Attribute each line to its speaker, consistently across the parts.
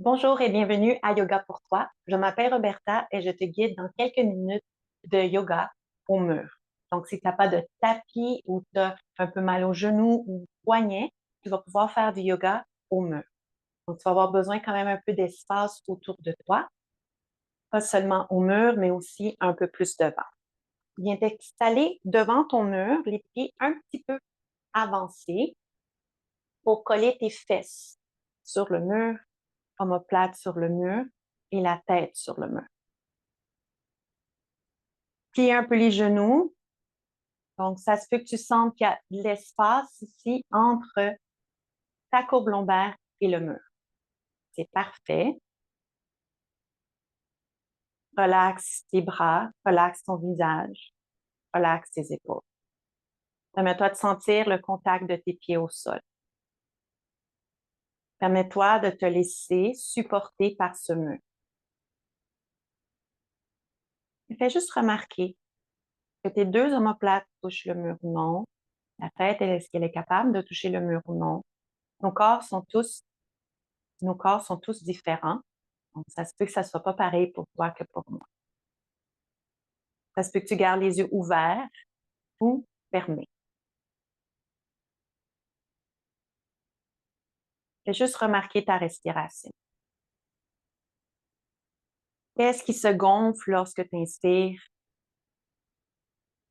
Speaker 1: Bonjour et bienvenue à Yoga pour toi. Je m'appelle Roberta et je te guide dans quelques minutes de yoga au mur. Donc, si tu n'as pas de tapis ou tu as un peu mal au genou ou au poignet, tu vas pouvoir faire du yoga au mur. Donc, tu vas avoir besoin quand même un peu d'espace autour de toi, pas seulement au mur, mais aussi un peu plus devant. Viens t'installer devant ton mur, les pieds un petit peu avancés pour coller tes fesses sur le mur, omoplate sur le mur et la tête sur le mur. Plier un peu les genoux. Donc, ça se peut que tu sentes qu'il y a de l'espace ici entre ta courbe lombaire et le mur. C'est parfait. Relaxe tes bras, relaxe ton visage, relaxe tes épaules. Permets-toi de sentir le contact de tes pieds au sol. Permets-toi de te laisser supporter par ce mur. Fais juste remarquer que tes deux omoplates touchent le mur ou non. La tête, est-ce qu'elle est capable de toucher le mur ou non? Nos corps sont tous, nos corps sont tous différents. Donc, ça se peut que ça ne soit pas pareil pour toi que pour moi. Ça se peut que tu gardes les yeux ouverts ou fermés. Fais juste remarquer ta respiration. Qu'est-ce qui se gonfle lorsque tu inspires?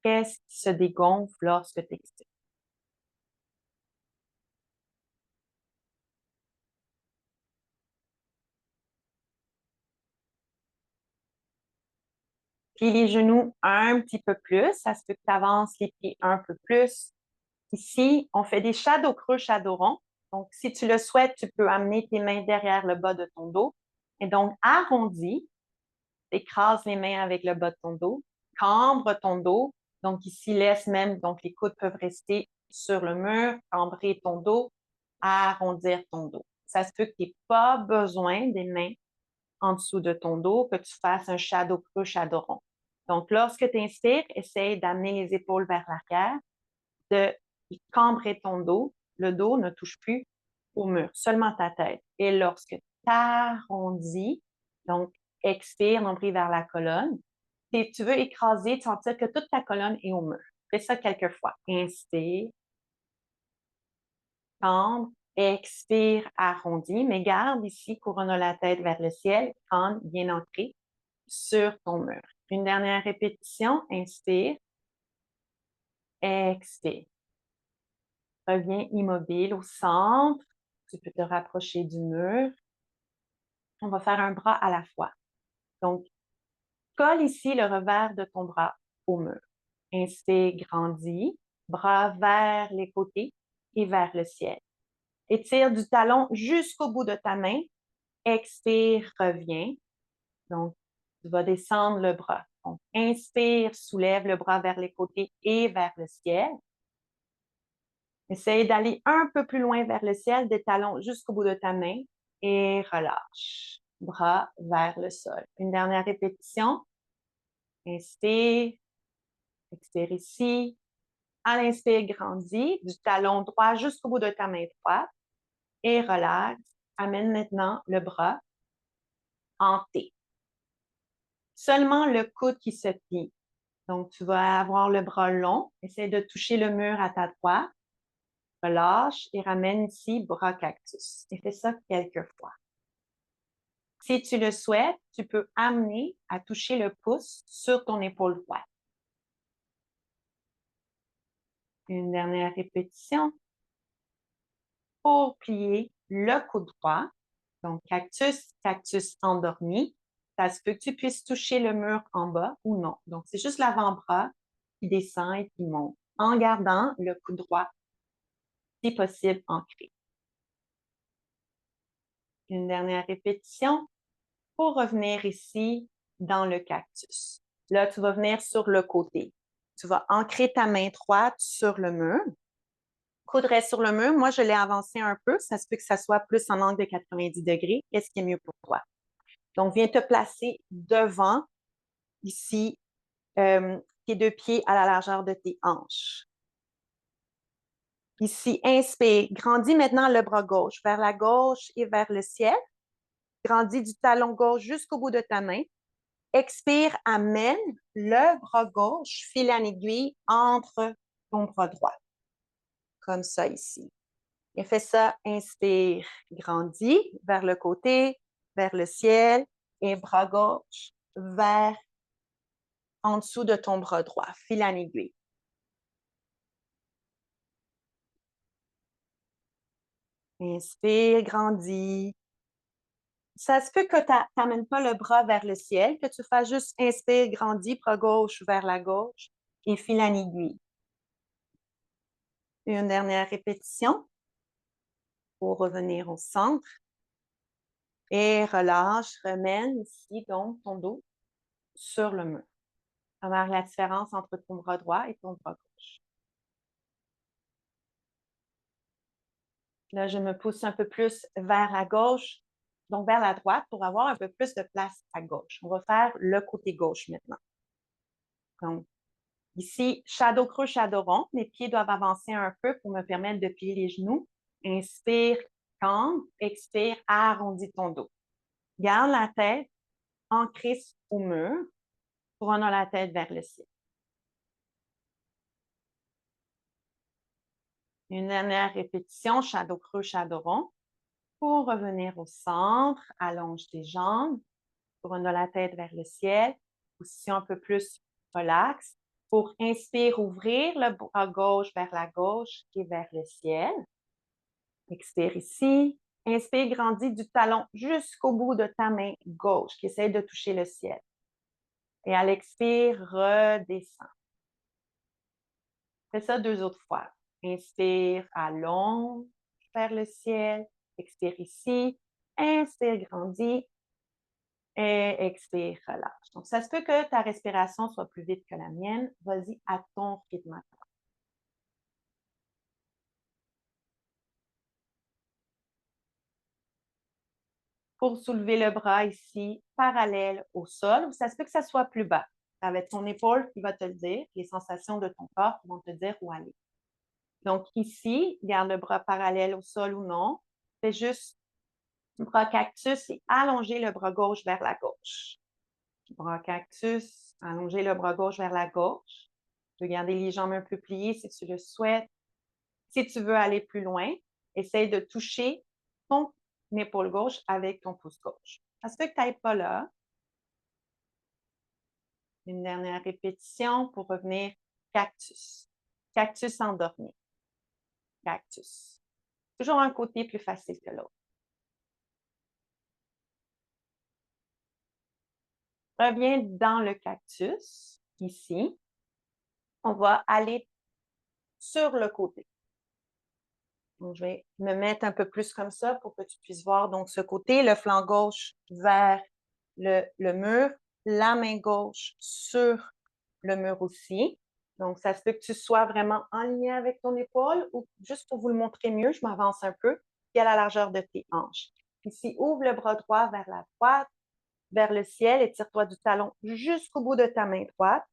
Speaker 1: Qu'est-ce qui se dégonfle lorsque tu expires? Puis les genoux un petit peu plus. Ça se peut que tu avances les pieds un peu plus. Ici, on fait des shadow creux, shadow rond. Donc, si tu le souhaites, tu peux amener tes mains derrière le bas de ton dos. Et donc, arrondi, écrase les mains avec le bas de ton dos, cambre ton dos. Donc, ici, laisse même, donc les coudes peuvent rester sur le mur, cambrer ton dos, arrondir ton dos. Ça se peut que tu n'aies pas besoin des mains en dessous de ton dos, que tu fasses un shadow creux, shadow rond. Donc, lorsque tu inspires, essaye d'amener les épaules vers l'arrière, de cambrer ton dos. Le dos ne touche plus au mur, seulement ta tête. Et lorsque tu arrondis, donc expire, nombril vers la colonne, et tu veux écraser, sentir que toute ta colonne est au mur. Fais ça quelques fois. Inspire, cambre, expire, arrondi, mais garde ici, couronne la tête vers le ciel, crâne bien ancré sur ton mur. Une dernière répétition, inspire, expire. Reviens immobile au centre. Tu peux te rapprocher du mur. On va faire un bras à la fois. Donc, colle ici le revers de ton bras au mur. Inspire, grandis. Bras vers les côtés et vers le ciel. Étire du talon jusqu'au bout de ta main. Expire, reviens. Donc, tu vas descendre le bras. Donc, inspire, soulève le bras vers les côtés et vers le ciel. Essaye d'aller un peu plus loin vers le ciel, des talons jusqu'au bout de ta main et relâche. Bras vers le sol. Une dernière répétition. Inspire, expire ici. À l'inspire, grandis du talon droit jusqu'au bout de ta main droite et relaxe. Amène maintenant le bras en T. Seulement le coude qui se plie. Donc, tu vas avoir le bras long. Essaye de toucher le mur à ta droite. Relâche et ramène ici bras cactus. Et fais ça quelques fois. Si tu le souhaites, tu peux amener à toucher le pouce sur ton épaule droite. Une dernière répétition pour plier le coude droit. Donc, cactus, cactus endormi. Ça se peut que tu puisses toucher le mur en bas ou non. Donc, c'est juste l'avant-bras qui descend et qui monte en gardant le coude droit, si possible, ancré. Une dernière répétition pour revenir ici dans le cactus. Là, tu vas venir sur le côté. Tu vas ancrer ta main droite sur le mur. Coude reste sur le mur. Moi, je l'ai avancé un peu. Ça se peut que ça soit plus en angle de 90 degrés. Qu'est-ce qui est mieux pour toi? Donc, viens te placer devant, ici, tes deux pieds à la largeur de tes hanches. Ici, inspire. Grandis maintenant le bras gauche vers la gauche et vers le ciel. grandis du talon gauche jusqu'au bout de ta main. Expire, amène le bras gauche, fil en aiguille, entre ton bras droit. Comme ça ici. Et fais ça, inspire, grandis vers le côté, vers le ciel, et bras gauche vers en dessous de ton bras droit, fil en aiguille. Inspire, grandis. Ça se peut que tu n'amènes pas le bras vers le ciel, que tu fasses juste inspire, grandis, bras gauche vers la gauche et fil en aiguille. Une dernière répétition pour revenir au centre. Et relâche, remène ici donc ton dos sur le mur. Remarque la différence entre ton bras droit et ton bras gauche. Là, je me pousse un peu plus vers la gauche, donc vers la droite, pour avoir un peu plus de place à gauche. On va faire le côté gauche maintenant. Donc, ici, shadow creux, shadow rond. Mes pieds doivent avancer un peu pour me permettre de plier les genoux. Inspire, cambre. Expire, arrondis ton dos. Garde la tête ancrée au mur. Tourne la tête vers le ciel. Une dernière répétition, shadow creux, shadow rond. Pour revenir au centre, allonge tes jambes. Tourne la tête vers le ciel. Position un peu plus relaxe. Pour inspire, ouvrir le bras gauche vers la gauche et vers le ciel. Expire ici. Inspire, grandis du talon jusqu'au bout de ta main gauche qui essaie de toucher le ciel. Et à l'expire, redescends. Fais ça 2 autres fois. Inspire, allonge vers le ciel. Expire ici. Inspire, grandis. Et expire, relâche. Donc, ça se peut que ta respiration soit plus vite que la mienne. Vas-y à ton rythme. Pour soulever le bras ici, parallèle au sol, ça se peut que ça soit plus bas. Ça va être ton épaule qui va te le dire, les sensations de ton corps qui vont te dire où aller. Donc ici, garde le bras parallèle au sol ou non. Fais juste bras cactus et allonger le bras gauche vers la gauche. Bras cactus, allonger le bras gauche vers la gauche. Tu peux garder les jambes un peu pliées si tu le souhaites. Si tu veux aller plus loin, essaye de toucher ton épaule gauche avec ton pouce gauche. Ça se peut que tu n'ailles pas là. Une dernière répétition pour revenir cactus. Cactus endormi. Cactus. Toujours un côté plus facile que l'autre. Reviens dans le cactus, ici. On va aller sur le côté. Donc, je vais me mettre un peu plus comme ça pour que tu puisses voir donc ce côté, le flanc gauche vers le mur, la main gauche sur le mur aussi. Donc, ça se peut que tu sois vraiment en lien avec ton épaule ou juste pour vous le montrer mieux, je m'avance un peu, puis à la largeur de tes hanches. Ici, ouvre le bras droit vers la droite, vers le ciel, étire-toi du talon jusqu'au bout de ta main droite.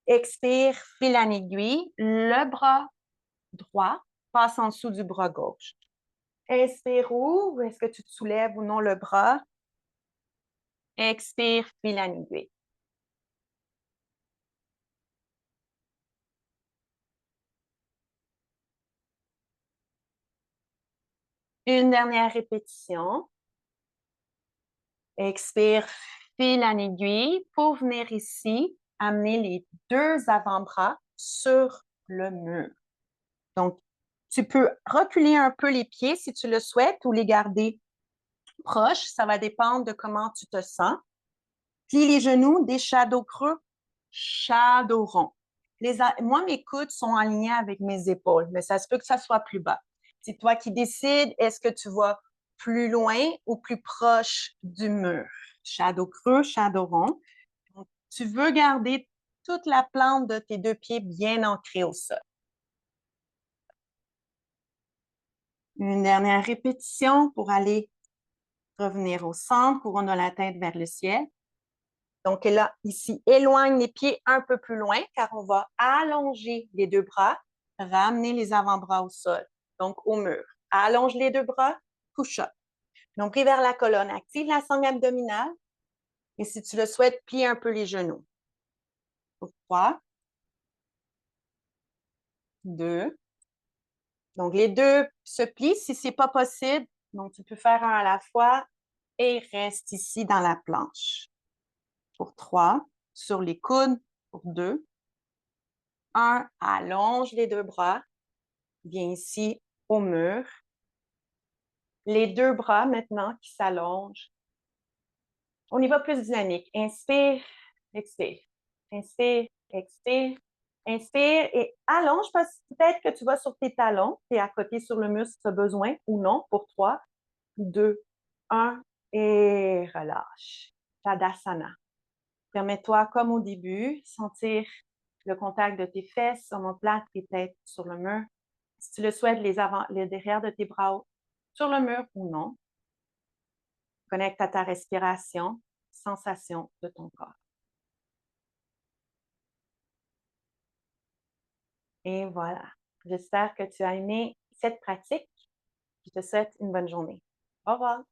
Speaker 1: Expire, fil en aiguille, le bras droit passe en dessous du bras gauche. Inspire, ouvre. Est-ce que tu te soulèves ou non le bras? Expire, fil en aiguille. Une dernière répétition. Expire, fil en aiguille pour venir ici, amener les 2 avant-bras sur le mur. Donc, tu peux reculer un peu les pieds si tu le souhaites ou les garder proches. Ça va dépendre de comment tu te sens. Plie les genoux, des shadows creux, shadow rond. Moi, mes coudes sont alignés avec mes épaules, mais ça se peut que ça soit plus bas. C'est toi qui décides, est-ce que tu vas plus loin ou plus proche du mur? Shadow creux, shadow rond. Donc, tu veux garder toute la plante de tes 2 pieds bien ancrée au sol. Une dernière répétition pour aller revenir au centre, couronne la tête vers le ciel. Donc là, ici, éloigne les pieds un peu plus loin car on va allonger les 2 bras, ramener les avant-bras au sol, donc au mur. Allonge les 2 bras, push-up. Nombril vers la colonne. Active la sangle abdominale. Et si tu le souhaites, plie un peu les genoux. Pour 3, 2. Donc, les deux se plient si ce n'est pas possible. Donc, tu peux faire un à la fois et reste ici dans la planche. Pour 3, sur les coudes. Pour 2. 1, allonge les deux bras. Viens ici au mur. Les deux bras maintenant qui s'allongent. On y va plus dynamique. Inspire, expire. Inspire, expire. Inspire et allonge parce que peut-être que tu vas sur tes talons. Tu es à côté sur le mur si tu as besoin ou non. Pour 3, 2, 1 et relâche. Tadasana. Permets-toi, comme au début, sentir le contact de tes fesses, omoplates, tes têtes sur le mur. Si tu le souhaites, les derrière de tes bras sur le mur ou non. Connecte à ta respiration, sensation de ton corps. Et voilà. J'espère que tu as aimé cette pratique. Je te souhaite une bonne journée. Au revoir.